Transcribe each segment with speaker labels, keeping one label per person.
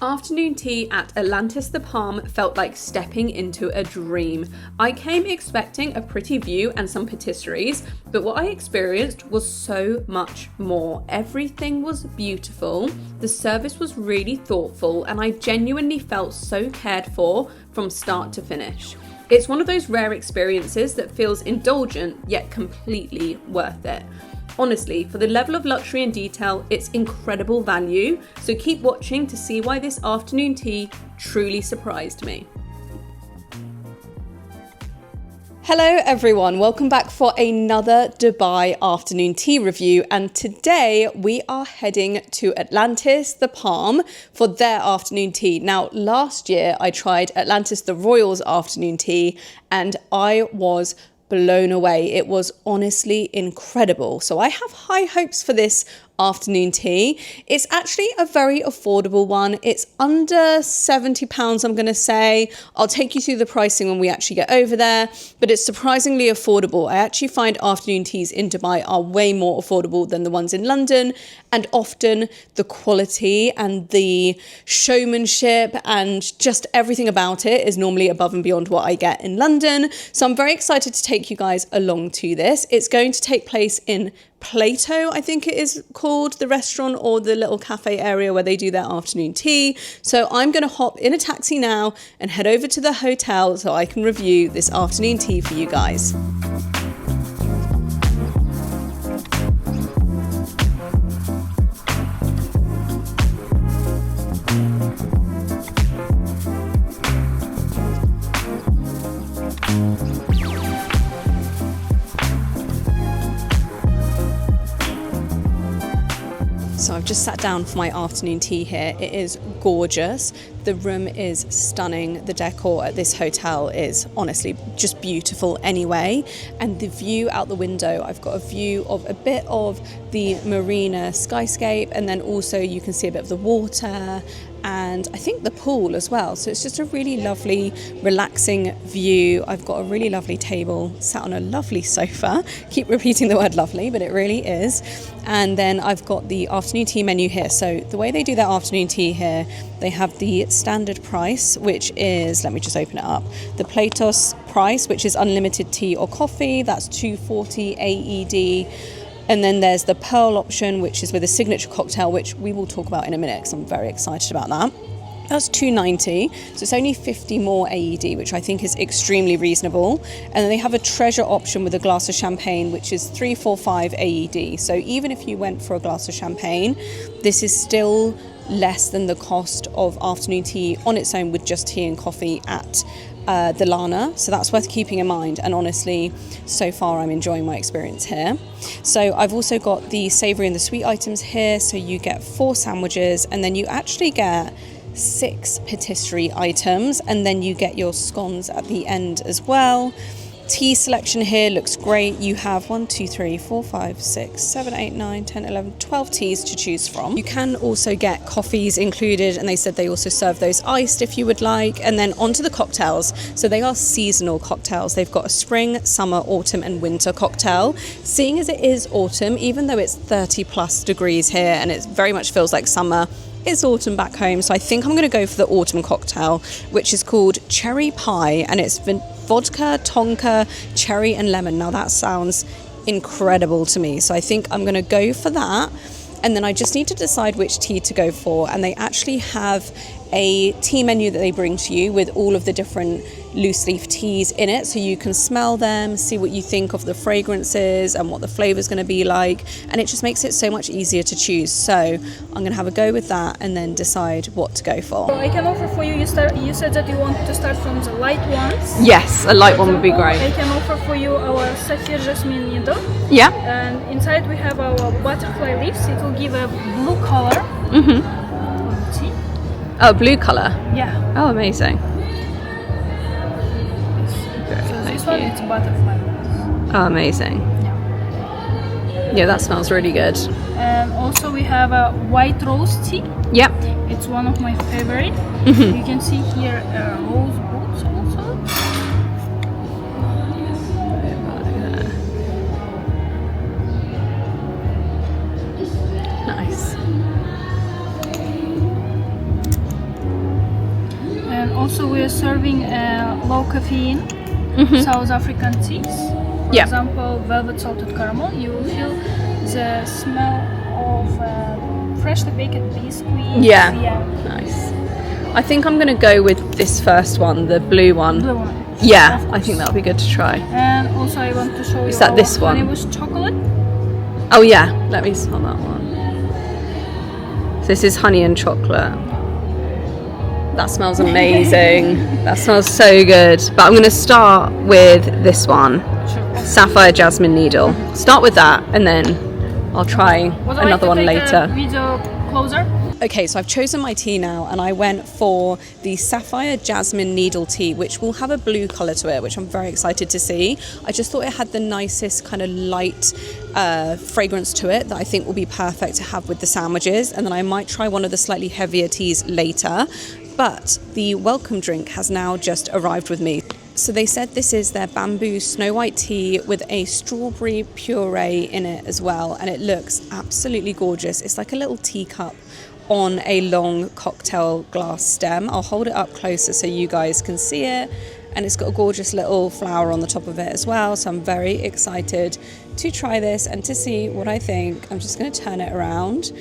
Speaker 1: Afternoon tea at Atlantis The Palm felt like stepping into a dream. I came expecting a pretty view and some patisseries, but what I experienced was so much more. Everything was beautiful, the service was really thoughtful, and I genuinely felt so cared for from start to finish. It's one of those rare experiences that feels indulgent yet completely worth it. Honestly, for the level of luxury and detail, it's incredible value, so keep watching to see why this afternoon tea truly surprised me. Hello everyone, welcome back for another Dubai afternoon tea review, and today we are heading to Atlantis The Palm for their afternoon tea. Now last year I tried Atlantis The Royal's afternoon tea and I was blown away. It was honestly incredible. So I have high hopes for this afternoon tea. It's actually a very affordable one. It's under £70, I'm going to say. I'll take you through the pricing when we actually get over there, but it's surprisingly affordable. I actually find afternoon teas in Dubai are way more affordable than the ones in London, and often the quality and the showmanship and just everything about it is normally above and beyond what I get in London. So I'm very excited to take you guys along to this. It's going to take place in Plato, I think it is called, the restaurant or the little cafe area where they do their afternoon tea. So I'm going to hop in a taxi now and head over to the hotel so I can review this afternoon tea for you guys. So I've just sat down for my afternoon tea here. It is gorgeous. The room is stunning. The decor at this hotel is honestly just beautiful anyway. And the view out the window, I've got a view of a bit of the marina skyscape, and then also you can see a bit of the water and I think the pool as well. So it's just a really lovely, relaxing view. I've got a really lovely table, sat on a lovely sofa. Keep repeating the word lovely, but it really is. And then I've got the afternoon tea menu here. So the way they do their afternoon tea here, they have the standard price, which is, let me just open it up, the Platos price, which is unlimited tea or coffee. That's $240 AED. And then there's the Pearl option, which is with a signature cocktail, which we will talk about in a minute because I'm very excited about that. That's $290, so it's only 50 more AED, which I think is extremely reasonable. And then they have a treasure option with a glass of champagne, which is $345 AED. So even if you went for a glass of champagne, this is still less than the cost of afternoon tea on its own with just tea and coffee at the Lana, so that's worth keeping in mind. And honestly, so far I'm enjoying my experience here. So I've also got the savoury and the sweet items here, so you get 4 sandwiches and then you actually get 6 patisserie items, and then you get your scones at the end as well. Tea selection here looks great. You have 1, 2, 3, 4, 5, 6, 7, 8, 9, 10, 11, 12 teas to choose from. You can also get coffees included, and they said they also serve those iced if you would like. And then onto the cocktails. So they are seasonal cocktails. They've got a spring, summer, autumn and winter cocktail. Seeing as it is autumn, even though it's 30 plus degrees here and it very much feels like summer, it's autumn back home, so I think I'm going to go for the autumn cocktail, which is called Cherry Pie, and it's vodka, tonka, cherry and lemon. Now that sounds incredible to me, so I think I'm going to go for that. And then I just need to decide which tea to go for, and they actually have a tea menu that they bring to you with all of the different loose leaf teas in it, so you can smell them, see what you think of the fragrances and what the flavour is going to be like, and it just makes it so much easier to choose. So I'm going to have a go with that and then decide what to go for.
Speaker 2: So I can offer for you, you said that you want to start from the light ones.
Speaker 1: Yes, a light one would be great.
Speaker 2: I can offer for you our Saphir Jasmine Needle.
Speaker 1: Yeah.
Speaker 2: And inside we have our butterfly leaves. It will give a blue color. Tea.
Speaker 1: Oh, blue colour.
Speaker 2: Yeah.
Speaker 1: Oh, amazing.
Speaker 2: So this one it's butterfly.
Speaker 1: Oh, amazing. Yeah, that smells really good.
Speaker 2: And also we have a white rose tea.
Speaker 1: Yep.
Speaker 2: It's one of my favorite. You can see here rose boots also.
Speaker 1: Nice.
Speaker 2: Also, we're serving low caffeine South African teas. For
Speaker 1: Yeah.
Speaker 2: example, velvet salted caramel. You will feel the smell of freshly baked biscuits.
Speaker 1: Yeah. Nice. I think I'm going to go with this first one, the blue one.
Speaker 2: Blue one.
Speaker 1: Yeah, I think that'll be good to try.
Speaker 2: And also, I want to show you.
Speaker 1: Is that this one?
Speaker 2: Honey with chocolate.
Speaker 1: Oh yeah, let me smell that one. So this is honey and chocolate. That smells amazing. That smells so good. But I'm going to start with this one, Sapphire Jasmine Needle. Start with that, and then I'll try another one later.
Speaker 2: Video closer.
Speaker 1: Okay, so I've chosen my tea now, and I went for the Sapphire Jasmine Needle tea, which will have a blue colour to it, which I'm very excited to see. I just thought it had the nicest kind of light fragrance to it that I think will be perfect to have with the sandwiches, and then I might try one of the slightly heavier teas later. But the welcome drink has now just arrived with me. So they said this is their bamboo snow white tea with a strawberry puree in it as well, and it looks absolutely gorgeous. It's like a little teacup on a long cocktail glass stem. I'll hold it up closer so you guys can see it, and it's got a gorgeous little flower on the top of it as well, so I'm very excited to try this and to see what I think. I'm just going to turn it around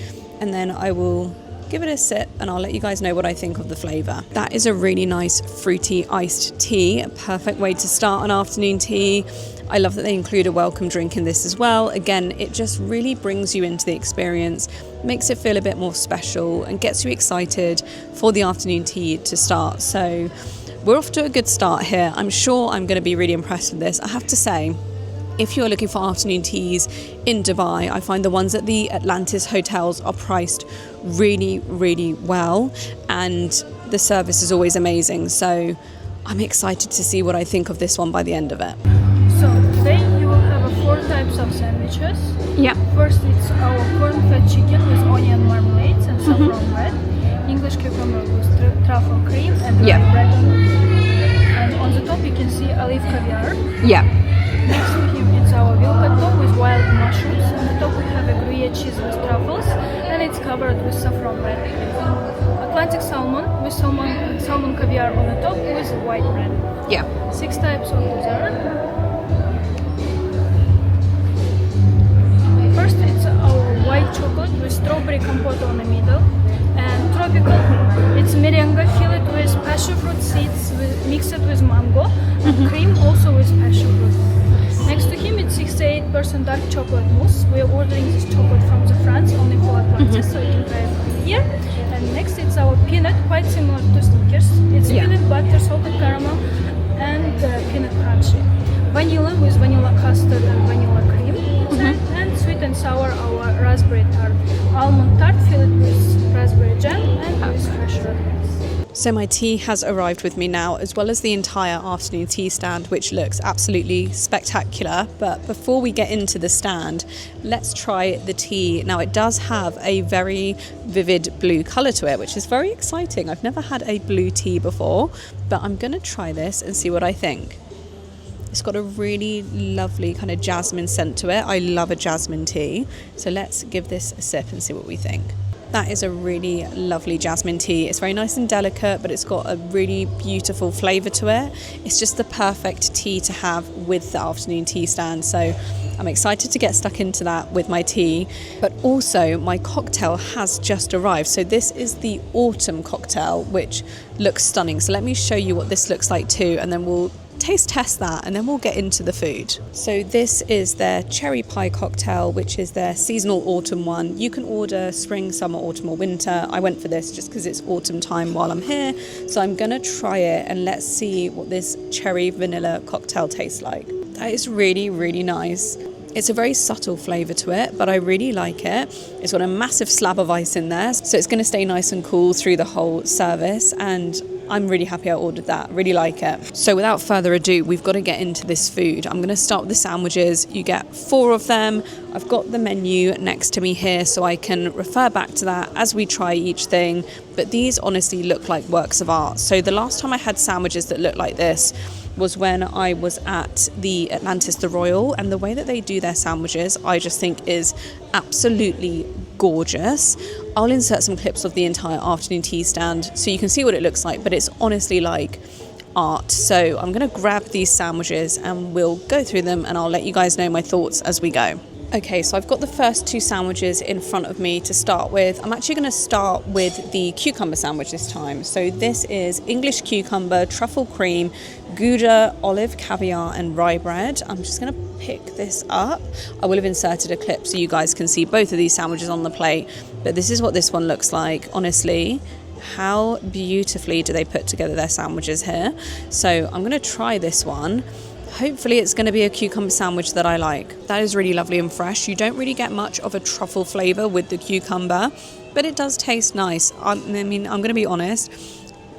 Speaker 1: and then I will give it a sip and I'll let you guys know what I think of the flavour. That is a really nice fruity iced tea, a perfect way to start an afternoon tea. I love that they include a welcome drink in this as well. Again, it just really brings you into the experience, makes it feel a bit more special and gets you excited for the afternoon tea to start. So we're off to a good start here. I'm sure I'm going to be really impressed with this. I have to say, if you're looking for afternoon teas in Dubai, I find the ones at the Atlantis hotels are priced really, really well, and the service is always amazing. So I'm excited to see what I think of this one by the end of it.
Speaker 2: So today you will have 4 types of sandwiches.
Speaker 1: Yeah.
Speaker 2: First, it's our corn-fed chicken with onion marmalades and saffron bread, English cucumber with truffle cream and rye bread. And on the top you can see olive caviar.
Speaker 1: Yeah.
Speaker 2: Next to him it's our veal petto with wild mushrooms. On the top we have a Gruyere cheese with truffles, and it's covered with saffron bread. Atlantic salmon with salmon caviar on the top with white bread.
Speaker 1: Yeah.
Speaker 2: 6 types of dessert. First, it's our white chocolate with strawberry compote on the middle, and tropical. It's meringue filled with passion fruit seeds mixed with mango, and cream also with passion fruit. Next to him, it's 68% dark chocolate mousse. We are ordering this chocolate from the France, only for Atlantis, so you can try it from here. And next, it's our peanut, quite similar to Snickers. It's peanut butter, salted caramel, and peanut crunchy. Vanilla with vanilla custard and vanilla cream. And sweet and sour, our raspberry tart. Almond tart filled with raspberry jam and with fresh raspberries.
Speaker 1: So my tea has arrived with me now, as well as the entire afternoon tea stand, which looks absolutely spectacular. But before we get into the stand, let's try the tea. Now it does have a very vivid blue colour to it, which is very exciting. I've never had a blue tea before, but I'm going to try this and see what I think. It's got a really lovely kind of jasmine scent to it. I love a jasmine tea. So let's give this a sip and see what we think. That is a really lovely jasmine tea. It's very nice and delicate, but it's got a really beautiful flavour to it. It's just the perfect tea to have with the afternoon tea stand. So I'm excited to get stuck into that with my tea. But also my cocktail has just arrived. So this is the autumn cocktail, which looks stunning. So let me show you what this looks like too, and then we'll taste test that and then we'll get into the food. So this is their cherry pie cocktail, which is their seasonal autumn one. You can order spring, summer, autumn or winter. I went for this just because it's autumn time while I'm here, so I'm gonna try it and let's see what this cherry vanilla cocktail tastes like. That is really, really nice. It's a very subtle flavour to it, but I really like it. It's got a massive slab of ice in there, so it's going to stay nice and cool through the whole service, and I'm really happy I ordered that. Really like it. So without further ado, we've got to get into this food. I'm going to start with the sandwiches. You get 4 of them. I've got the menu next to me here, so I can refer back to that as we try each thing. But these honestly look like works of art. So the last time I had sandwiches that looked like this was when I was at the Atlantis The Royal, and the way that they do their sandwiches I just think is absolutely gorgeous. I'll insert some clips of the entire afternoon tea stand so you can see what it looks like, but it's honestly like art. So I'm going to grab these sandwiches and we'll go through them, and I'll let you guys know my thoughts as we go. Okay, so I've got the first two sandwiches in front of me to start with. I'm actually going to start with the cucumber sandwich this time. So this is English cucumber, truffle cream, Gouda, olive, caviar and rye bread. I'm just going to pick this up. I will have inserted a clip so you guys can see both of these sandwiches on the plate, but this is what this one looks like. Honestly, how beautifully do they put together their sandwiches here. So I'm going to try this one. Hopefully it's going to be a cucumber sandwich that I like. That is really lovely and fresh. You don't really get much of a truffle flavour with the cucumber, but it does taste nice. I mean, I'm going to be honest,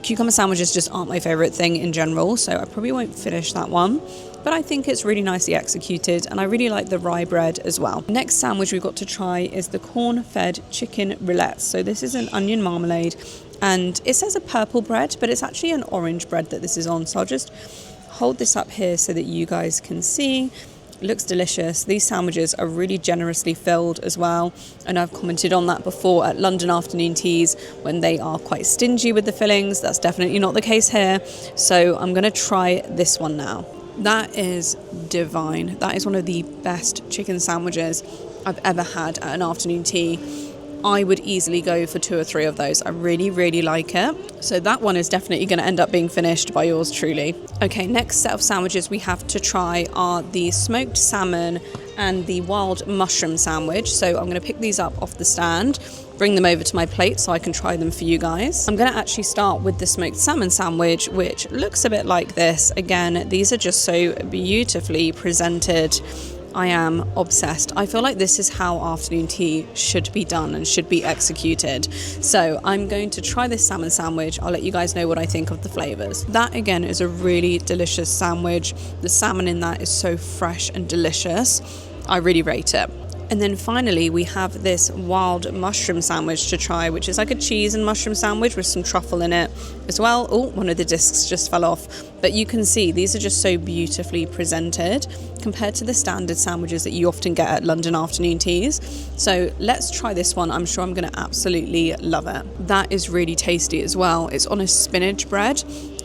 Speaker 1: cucumber sandwiches just aren't my favourite thing in general, so I probably won't finish that one. But I think it's really nicely executed, and I really like the rye bread as well. Next sandwich we've got to try is the corn-fed chicken rillettes. So this is an onion marmalade, and it says a purple bread, but it's actually an orange bread that this is on. So I'll just hold this up here so that you guys can see. It looks delicious. These sandwiches are really generously filled as well, and I've commented on that before at London afternoon teas when they are quite stingy with the fillings. That's definitely not the case here, so I'm going to try this one now. That is divine. That is one of the best chicken sandwiches I've ever had at an afternoon tea. I would easily go for 2 or 3 of those. I really, really like it. So that one is definitely going to end up being finished by yours truly. Okay, next set of sandwiches we have to try are the smoked salmon and the wild mushroom sandwich. So I'm going to pick these up off the stand, bring them over to my plate so I can try them for you guys. I'm going to actually start with the smoked salmon sandwich, which looks a bit like this. Again, these are just so beautifully presented. I am obsessed. I feel like this is how afternoon tea should be done and should be executed. So I'm going to try this salmon sandwich. I'll let you guys know what I think of the flavours. That again is a really delicious sandwich. The salmon in that is so fresh and delicious. I really rate it. And then finally we have this wild mushroom sandwich to try, which is like a cheese and mushroom sandwich with some truffle in it as well. Oh, one of the discs just fell off. But you can see these are just so beautifully presented compared to the standard sandwiches that you often get at London afternoon teas. So let's try this one. I'm sure I'm going to absolutely love it. That is really tasty as well. It's on a spinach bread.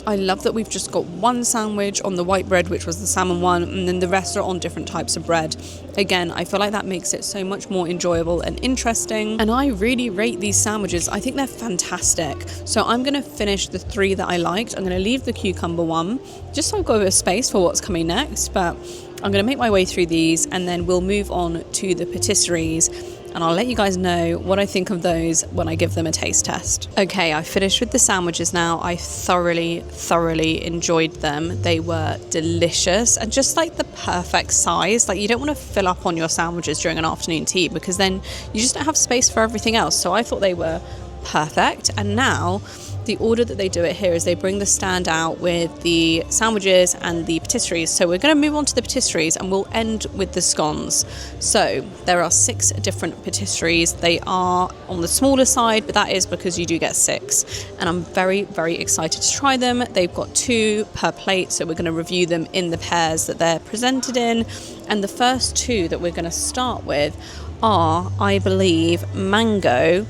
Speaker 1: I love that we've just got one sandwich on the white bread, which was the salmon one, and then the rest are on different types of bread. Again, I feel like that makes it so much more enjoyable and interesting, and I really rate these sandwiches. I think they're fantastic. So I'm going to finish the 3 that I liked. I'm going to leave the cucumber one, just so I've got a bit of space for what's coming next, but I'm going to make my way through these, and then we'll move on to the patisseries. And I'll let you guys know what I think of those when I give them a taste test. Okay, I finished with the sandwiches now. I thoroughly enjoyed them. They were delicious and just like the perfect size. Like, you don't want to fill up on your sandwiches during an afternoon tea because then you just don't have space for everything else. So I thought they were perfect. And now the order that they do it here is they bring the stand out with the sandwiches and the patisseries. So we're going to move on to the patisseries and we'll end with the scones. So there are 6 different patisseries. They are on the smaller side, but that is because you do get 6. And I'm very excited to try them. They've got 2 per plate, so we're going to review them in the pairs that they're presented in. And the first 2 that we're going to start with are, I believe, mango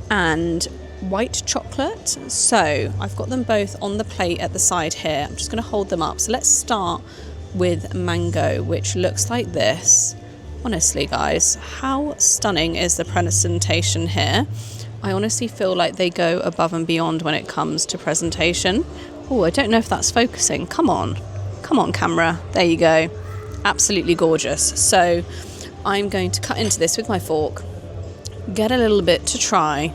Speaker 1: and white chocolate. So I've got them both on the plate at the side here. I'm just going to hold them up. So let's start with mango, which looks like this. Honestly, guys, how stunning is the presentation here? I honestly feel like they go above and beyond when it comes to presentation. Oh, I don't know if that's focusing. Come on camera. There you go. Absolutely gorgeous. So I'm going to cut into this with my fork, get a little bit to try,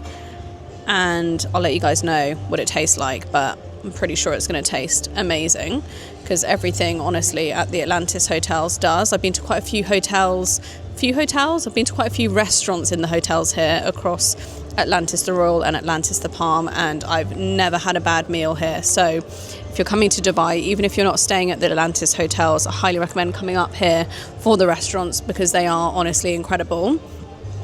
Speaker 1: and I'll let you guys know what it tastes like, but I'm pretty sure it's going to taste amazing because everything, honestly, at the Atlantis hotels does. I've been to quite a few hotels. I've been to quite a few restaurants in the hotels here across Atlantis the Royal and Atlantis the Palm, and I've never had a bad meal here. So if you're coming to Dubai, even if you're not staying at the Atlantis hotels, I highly recommend coming up here for the restaurants because they are honestly incredible.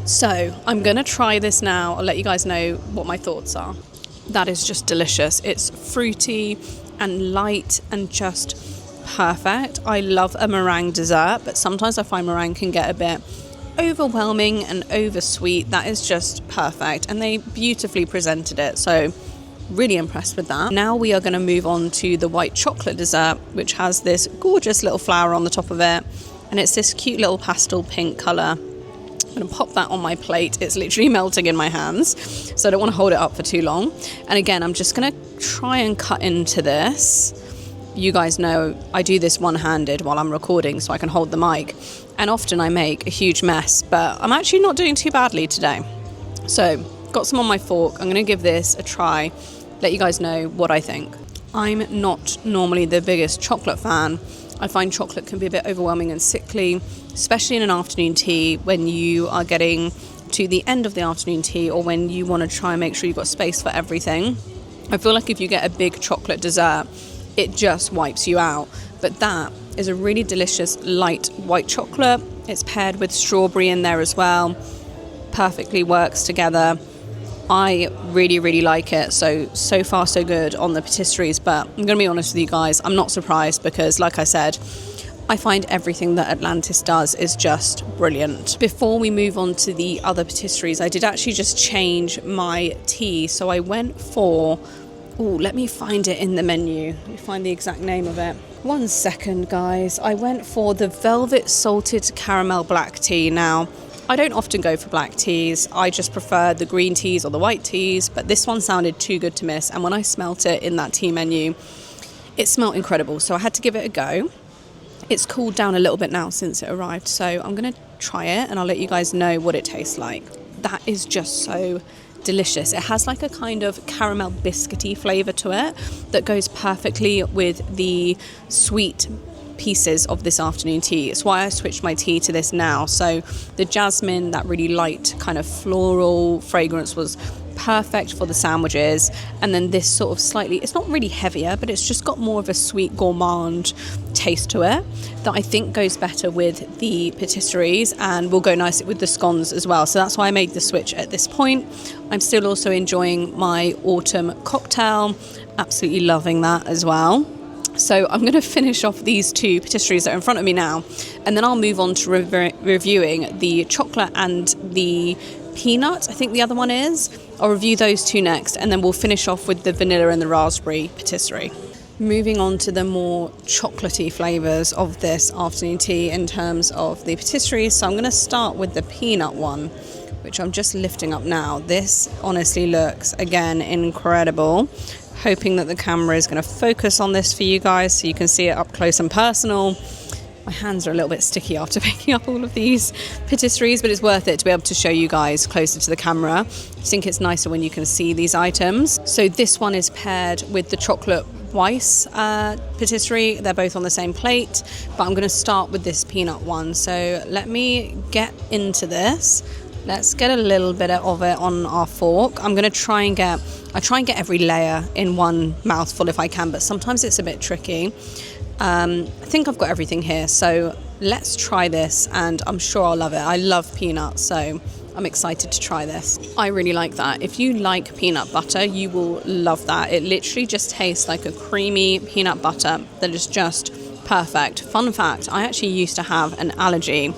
Speaker 1: So I'm going to try this now. I'll let you guys know what my thoughts are. That is just delicious. It's fruity and light and just perfect. I love a meringue dessert, but sometimes I find meringue can get a bit overwhelming and over sweet. That is just perfect, and they beautifully presented it, so really impressed with that. Now we are going to move on to the white chocolate dessert, which has this gorgeous little flower on the top of it, and it's this cute little pastel pink colour. I'm going to pop that on my plate. It's literally melting in my hands, so I don't want to hold it up for too long. And again, I'm just going to try and cut into this. You guys know I do this one-handed while I'm recording so I can hold the mic, and often I make a huge mess, but I'm actually not doing too badly today. So got some on my fork. I'm going to give this a try, let you guys know what I think. I'm not normally the biggest chocolate fan. I find chocolate can be a bit overwhelming and sickly, especially in an afternoon tea when you are getting to the end of the afternoon tea, or when you want to try and make sure you've got space for everything. I feel like if you get a big chocolate dessert, it just wipes you out. But that is a really delicious light white chocolate. It's paired with strawberry in there as well. Perfectly works together. I really like it. So far so good on the patisseries, but I'm going to be honest with you guys, I'm not surprised, because like I said, I find everything that Atlantis does is just brilliant. Before we move on to the other patisseries, I did actually just change my tea. So I went for, let me find it in the menu. Let me find the exact name of it. One second, guys. I went for the Velvet Salted Caramel Black Tea. Now, I don't often go for black teas. I just prefer the green teas or the white teas, but this one sounded too good to miss. And when I smelt it in that tea menu, it smelled incredible. So I had to give it a go. It's cooled down a little bit now since it arrived, so I'm going to try it and I'll let you guys know what it tastes like. That is just so delicious. It has like a kind of caramel biscuity flavour to it that goes perfectly with the sweet pieces of this afternoon tea. It's why I switched my tea to this now. So the jasmine, that really light kind of floral fragrance, was perfect for the sandwiches, and then this sort of slightly, it's not really heavier, but it's just got more of a sweet gourmand taste to it that I think goes better with the patisseries and will go nicely with the scones as well. So that's why I made the switch at this point. I'm still also enjoying my autumn cocktail, absolutely loving that as well. So I'm going to finish off these two patisseries that are in front of me now, and then I'll move on to reviewing the chocolate and the peanut, I think the other one is. I'll review those two next, and then we'll finish off with the vanilla and the raspberry patisserie. Moving on to the more chocolatey flavours of this afternoon tea in terms of the patisseries. So I'm going to start with the peanut one, which I'm just lifting up now. This honestly looks, again, incredible. Hoping that the camera is going to focus on this for you guys so you can see it up close and personal. My hands are a little bit sticky after picking up all of these patisseries, but it's worth it to be able to show you guys closer to the camera. I think it's nicer when you can see these items. So this one is paired with the chocolate Weiss patisserie. They're both on the same plate, but I'm going to start with this peanut one. So let me get into this. Let's get a little bit of it on our fork. I'm going to try and get every layer in one mouthful if I can, but sometimes it's a bit tricky. I think I've got everything here, so let's try this, and I'm sure I'll love it. I love peanuts, so I'm excited to try this. I really like that. If you like peanut butter, you will love that. It literally just tastes like a creamy peanut butter that is just perfect. Fun fact, I actually used to have an allergy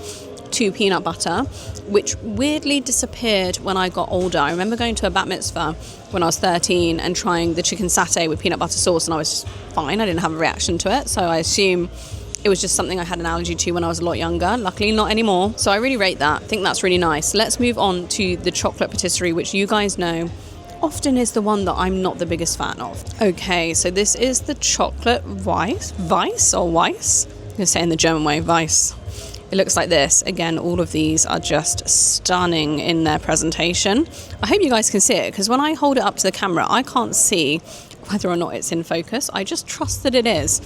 Speaker 1: to peanut butter, which weirdly disappeared when I got older. I remember going to a bat mitzvah when I was 13 and trying the chicken satay with peanut butter sauce, and I was just fine. I didn't have a reaction to it, so I assume it was just something I had an allergy to when I was a lot younger. Luckily not anymore, so I really rate that. I think that's really nice. Let's move on to the chocolate patisserie, which you guys know often is the one that I'm not the biggest fan of. Okay, so this is the chocolate Weiss. I'm going to say it in the German way, Weiss. It looks like this. Again, all of these are just stunning in their presentation. I hope you guys can see it, because when I hold it up to the camera, I can't see whether or not it's in focus. I just trust that it is,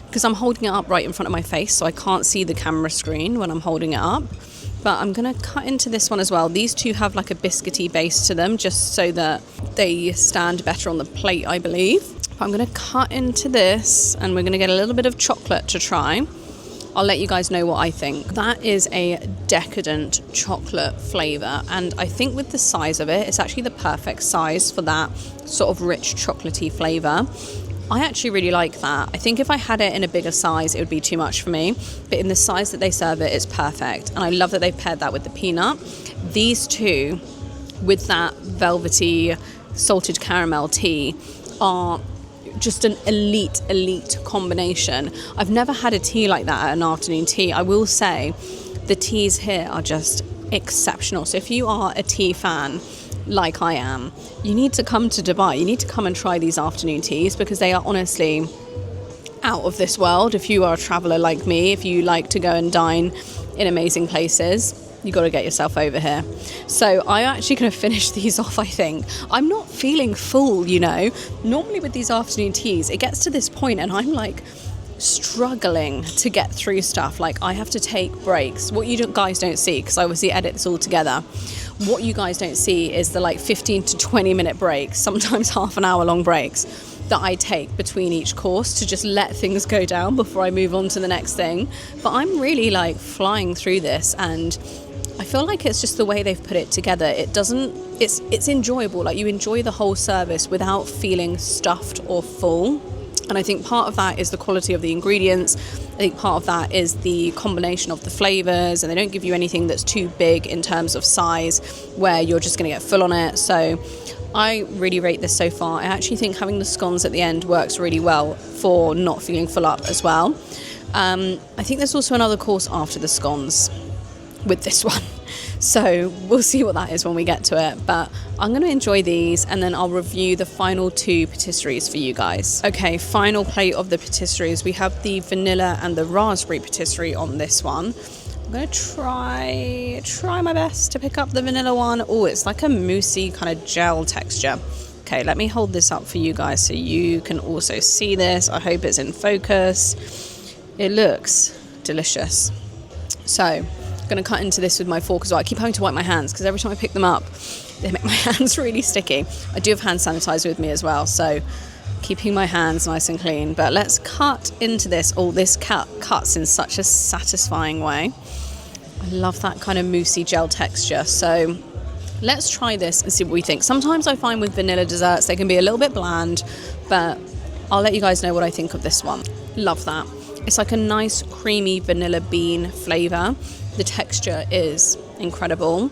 Speaker 1: because I'm holding it up right in front of my face, so I can't see the camera screen when I'm holding it up. But I'm going to cut into this one as well. These two have like a biscuity base to them, just so that they stand better on the plate, I believe. But I'm going to cut into this, and we're going to get a little bit of chocolate to try. I'll let you guys know what I think. That is a decadent chocolate flavour, and I think with the size of it, it's actually the perfect size for that sort of rich chocolatey flavour. I actually really like that. I think if I had it in a bigger size, it would be too much for me. But in the size that they serve it, it's perfect. And I love that they've paired that with the peanut. These two, with that velvety salted caramel tea, are just an elite combination. I've never had a tea like that at an afternoon tea. I will say the teas here are just exceptional. So if you are a tea fan like I am, you need to come to Dubai. You need to come and try these afternoon teas because they are honestly out of this world. If you are a traveller like me, if you like to go and dine in amazing places, you got to get yourself over here. So I'm actually going to finish these off, I think. I'm not feeling full, you know. Normally with these afternoon teas, it gets to this point and I'm like struggling to get through stuff. Like I have to take breaks. What you guys don't see, because I obviously edit this all together, what you guys don't see is the like 15 to 20 minute breaks, sometimes half an hour long breaks that I take between each course to just let things go down before I move on to the next thing. But I'm really like flying through this, and I feel like it's just the way they've put it together. It's enjoyable. Like you enjoy the whole service without feeling stuffed or full. And I think part of that is the quality of the ingredients. I think part of that is the combination of the flavors, and they don't give you anything that's too big in terms of size where you're just going to get full on it. So I really rate this so far. I actually think having the scones at the end works really well for not feeling full up as well. I think there's also another course after the scones with this one, so we'll see what that is when we get to it. But I'm going to enjoy these and then I'll review the final two patisseries for you guys. Okay, final plate of the patisseries. We have the vanilla and the raspberry patisserie on this one. I'm going to try my best to pick up the vanilla one. Oh, it's like a moussey kind of gel texture. Okay, let me hold this up for you guys so you can also see this. I hope it's in focus. It looks delicious. So I'm going to cut into this with my fork as well. I keep having to wipe my hands because every time I pick them up, they make my hands really sticky. I do have hand sanitizer with me as well, so keeping my hands nice and clean. But let's cut into this. Oh, this cuts in such a satisfying way. I love that kind of moussey gel texture. So let's try this and see what we think. Sometimes I find with vanilla desserts, they can be a little bit bland, but I'll let you guys know what I think of this one. Love that. It's like a nice creamy vanilla bean flavor. The texture is incredible.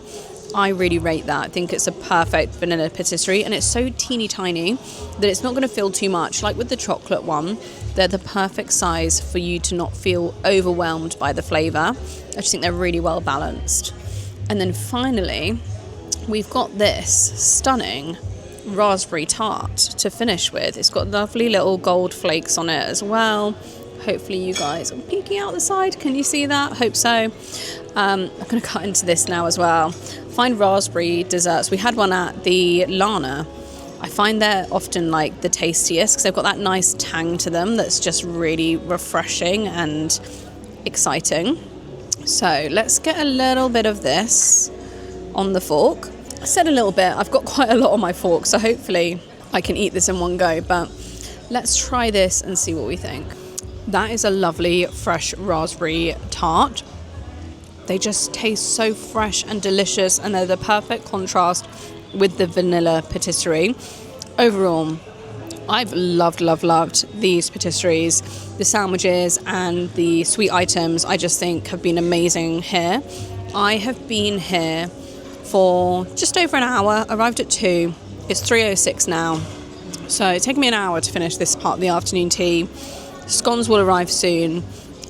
Speaker 1: I really rate that. I think it's a perfect vanilla patisserie, and it's so teeny tiny that it's not going to feel too much. Like with the chocolate one, they're the perfect size for you to not feel overwhelmed by the flavor. I just think they're really well balanced. And then finally, we've got this stunning raspberry tart to finish with. It's got lovely little gold flakes on it as well. Hopefully you guys are peeking out the side. Can you see that? Hope so. I'm going to cut into this now as well. Find raspberry desserts. We had one at the Lana. I find they're often like the tastiest because they've got that nice tang to them that's just really refreshing and exciting. So let's get a little bit of this on the fork. I said a little bit. I've got quite a lot on my fork, so hopefully I can eat this in one go. But let's try this and see what we think. That is a lovely fresh raspberry tart. They just taste so fresh and delicious, and they're the perfect contrast with the vanilla patisserie. Overall, I've loved these patisseries. The sandwiches and the sweet items I just think have been amazing here. I have been here for just over an hour, arrived at 2. It's 3:06 now. So it's taken me an hour to finish this part of the afternoon tea. Scones will arrive soon,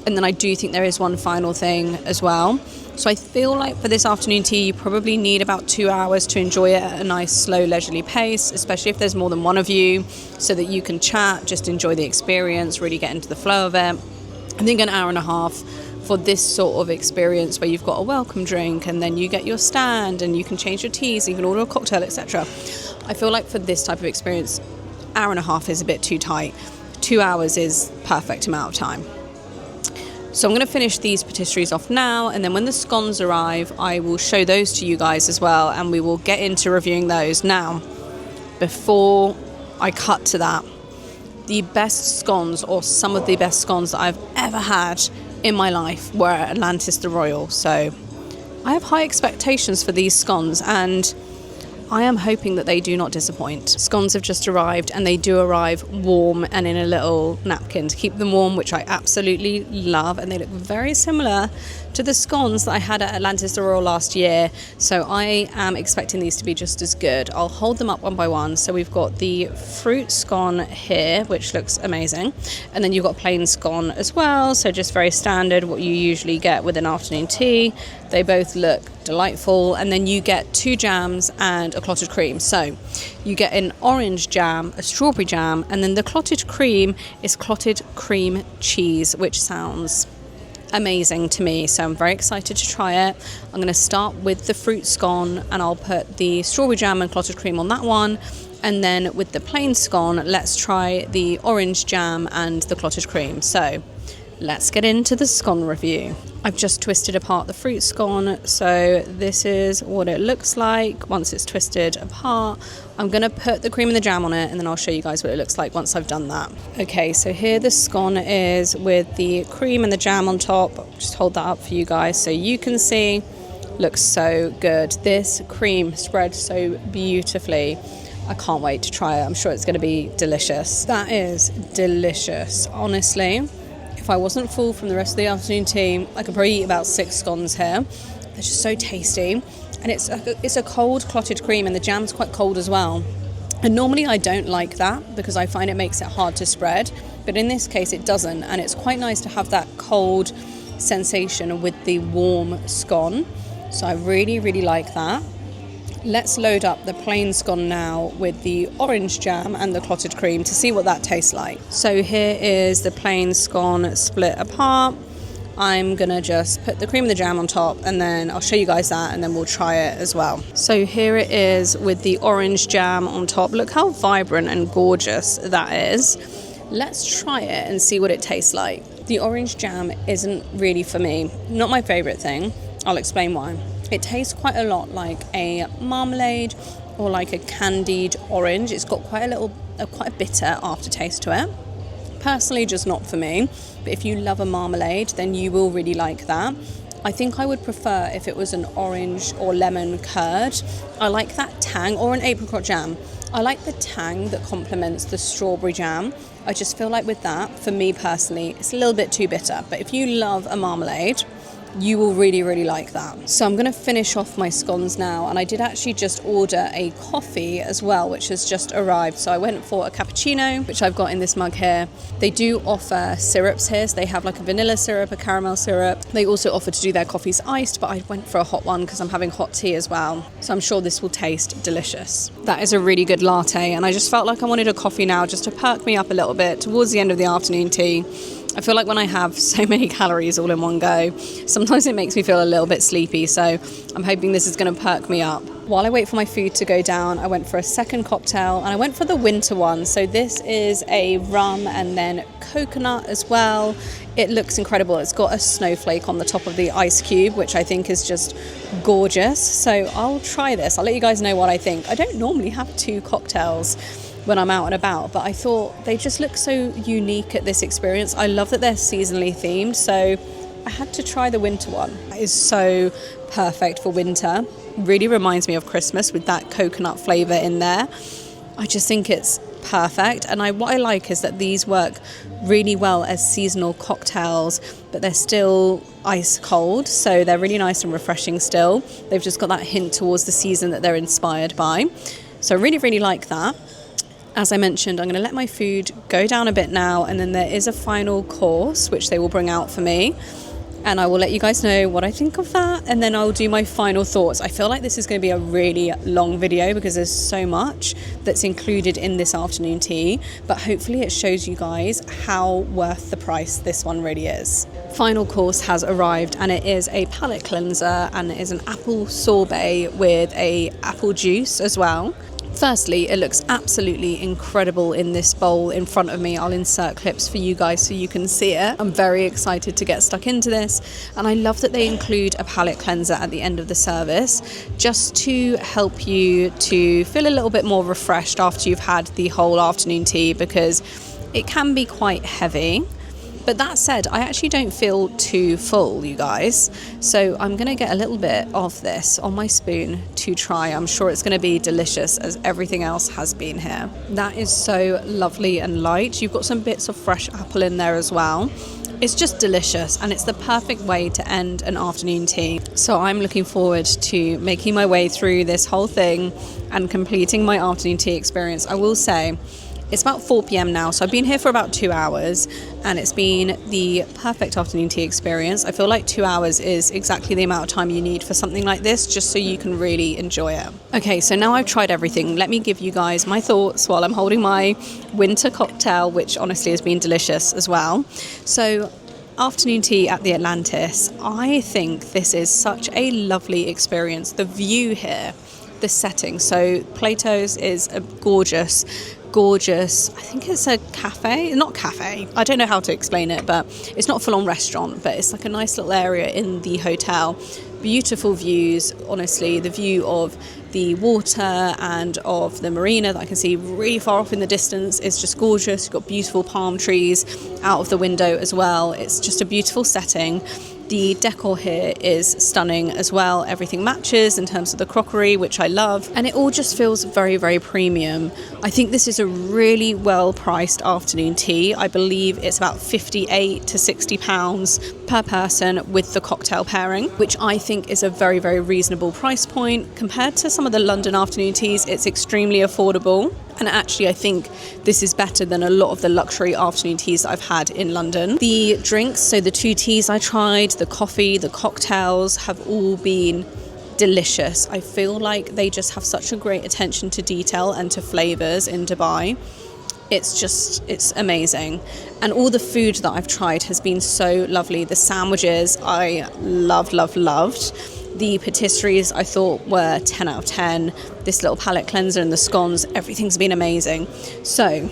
Speaker 1: and then I do think there is one final thing as well. So I feel like for this afternoon tea, you probably need about 2 hours to enjoy it at a nice, slow, leisurely pace, especially if there's more than one of you, so that you can chat, just enjoy the experience, really get into the flow of it. I think an hour and a half for this sort of experience where you've got a welcome drink and then you get your stand and you can change your teas, you can order a cocktail, etc. I feel like for this type of experience, hour and a half is a bit too tight. 2 hours is perfect amount of time. So I'm going to finish these patisseries off now, and then when the scones arrive, I will show those to you guys as well, and we will get into reviewing those. Now, before I cut to that, the best scones, or some of the best scones that I've ever had in my life, were at Atlantis the Royal. So I have high expectations for these scones, and I am hoping that they do not disappoint. Scones have just arrived, and they do arrive warm and in a little napkin to keep them warm, which I absolutely love, and they look very similar to the scones that I had at Atlantis The last year, so I am expecting these to be just as good. I'll hold them up one by one. So we've got the fruit scone here, which looks amazing, and then you've got plain scone as well, so just very standard, what you usually get with an afternoon tea. They both look delightful, and then you get 2 jams and a clotted cream. So you get an orange jam, a strawberry jam, and then the clotted cream is clotted cream cheese, which sounds amazing to me, so I'm very excited to try it. I'm going to start with the fruit scone, and I'll put the strawberry jam and clotted cream on that one, and then with the plain scone, let's try the orange jam and the clotted cream. So let's get into the scone review. I've just twisted apart the fruit scone, so this is what it looks like once it's twisted apart. I'm going to put the cream and the jam on it, and then I'll show you guys what it looks like once I've done that. Okay, so here the scone is with the cream and the jam on top. I'll just hold that up for you guys so you can see. Looks so good. This cream spreads so beautifully. I can't wait to try it. I'm sure it's going to be delicious. That is delicious, honestly. If I wasn't full from the rest of the afternoon tea, I could probably eat about 6 scones here. They're just so tasty. And it's a cold clotted cream, and the jam's quite cold as well. And normally I don't like that because I find it makes it hard to spread. But in this case it doesn't. And it's quite nice to have that cold sensation with the warm scone. So I really, really like that. Let's load up the plain scone now with the orange jam and the clotted cream to see what that tastes like. So here is the plain scone split apart. I'm gonna just put the cream and the jam on top, and then I'll show you guys that, and then we'll try it as well. So here it is with the orange jam on top. Look how vibrant and gorgeous that is. Let's try it and see what it tastes like. The orange jam isn't really for me, not my favorite thing. I'll explain why. It tastes quite a lot like a marmalade or like a candied orange. It's got quite a bitter aftertaste to it. Personally, just not for me. But if you love a marmalade, then you will really like that. I think I would prefer if it was an orange or lemon curd. I like that tang, or an apricot jam. I like the tang that complements the strawberry jam. I just feel like with that, for me personally, it's a little bit too bitter. But if you love a marmalade, you will really, really like that. So I'm going to finish off my scones now, and I did actually just order a coffee as well, which has just arrived. So I went for a cappuccino, which I've got in this mug here. They do offer syrups here, so they have like a vanilla syrup, a caramel syrup. They also offer to do their coffees iced, but I went for a hot one because I'm having hot tea as well. So I'm sure this will taste delicious. That is a really good latte, and I just felt like I wanted a coffee now just to perk me up a little bit towards the end of the afternoon tea. I feel like when I have so many calories all in one go, sometimes it makes me feel a little bit sleepy, so I'm hoping this is going to perk me up. While I wait for my food to go down, I went for a second cocktail, and I went for the winter one. So this is a rum and then coconut as well. It looks incredible. It's got a snowflake on the top of the ice cube, which I think is just gorgeous. So I'll try this. I'll let you guys know what I think. I don't normally have 2 cocktails when I'm out and about, but I thought they just look so unique at this experience. I love that they're seasonally themed, so I had to try the winter one. It is so perfect for winter. Really reminds me of Christmas with that coconut flavour in there. I just think it's perfect, and what I like is that these work really well as seasonal cocktails, but they're still ice cold, so they're really nice and refreshing still. They've just got that hint towards the season that they're inspired by. So I really, really like that. As I mentioned, I'm going to let my food go down a bit now, and then there is a final course which they will bring out for me, and I will let you guys know what I think of that, and then I'll do my final thoughts. I feel like this is going to be a really long video because there's so much that's included in this afternoon tea, but hopefully it shows you guys how worth the price this one really is. Final course has arrived, and it is a palate cleanser, and it is an apple sorbet with a apple juice as well. Firstly, it looks absolutely incredible in this bowl in front of me. I'll insert clips for you guys so you can see it. I'm very excited to get stuck into this, and I love that they include a palate cleanser at the end of the service just to help you to feel a little bit more refreshed after you've had the whole afternoon tea, because it can be quite heavy. But that said, I actually don't feel too full, you guys. So I'm going to get a little bit of this on my spoon to try. I'm sure it's going to be delicious as everything else has been here. That is so lovely and light. You've got some bits of fresh apple in there as well. It's just delicious, and it's the perfect way to end an afternoon tea. So I'm looking forward to making my way through this whole thing and completing my afternoon tea experience. I will say it's about 4 p.m. now, so I've been here for about 2 hours, and it's been the perfect afternoon tea experience. I feel like 2 hours is exactly the amount of time you need for something like this, just so you can really enjoy it. Okay, so now I've tried everything. Let me give you guys my thoughts while I'm holding my winter cocktail, which honestly has been delicious as well. So afternoon tea at the Atlantis, I think this is such a lovely experience. The view here, the setting. So Plato's is a gorgeous, I think it's a cafe, not cafe, I don't know how to explain it, but it's not a full-on restaurant, but it's like a nice little area in the hotel. Beautiful views, honestly, the view of the water and of the marina that I can see really far off in the distance is just gorgeous. You've got beautiful palm trees out of the window as well. It's just a beautiful setting. The decor here is stunning as well. Everything matches in terms of the crockery, which I love. And it all just feels very, very premium. I think this is a really well-priced afternoon tea. I believe it's about £58 to £60 per person with the cocktail pairing, which I think is a very, very reasonable price point. Compared to some of the London afternoon teas, it's extremely affordable. And actually, I think this is better than a lot of the luxury afternoon teas that I've had in London. The drinks, so the 2 teas I tried, the coffee, the cocktails have all been delicious. I feel like they just have such a great attention to detail and to flavours in Dubai. It's amazing. And all the food that I've tried has been so lovely. The sandwiches I loved. The pastries I thought were 10 out of 10. This little palate cleanser and the scones, everything's been amazing. So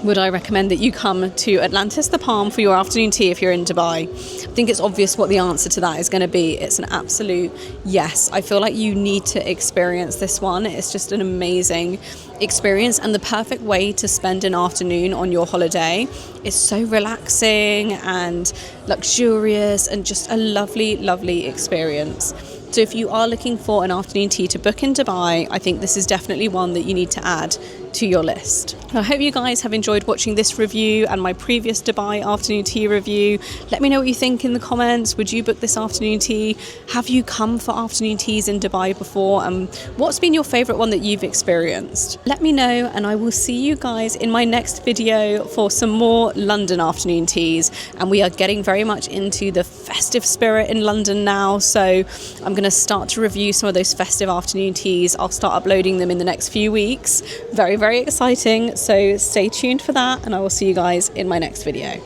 Speaker 1: would I recommend that you come to Atlantis The Palm for your afternoon tea if you're in Dubai? I think it's obvious what the answer to that is going to be. It's an absolute yes. I feel like you need to experience this one. It's just an amazing experience and the perfect way to spend an afternoon on your holiday. It's so relaxing and luxurious and just a lovely, lovely experience. So if you are looking for an afternoon tea to book in Dubai, I think this is definitely one that you need to add to your list. I hope you guys have enjoyed watching this review and my previous Dubai afternoon tea review. Let me know what you think in the comments. Would you book this afternoon tea? Have you come for afternoon teas in Dubai before? And what's been your favourite one that you've experienced? Let me know, and I will see you guys in my next video for some more London afternoon teas. And we are getting very much into the festive spirit in London now, so I'm going to start to review some of those festive afternoon teas. I'll start uploading them in the next few weeks. Very, very exciting. So stay tuned for that, and I will see you guys in my next video.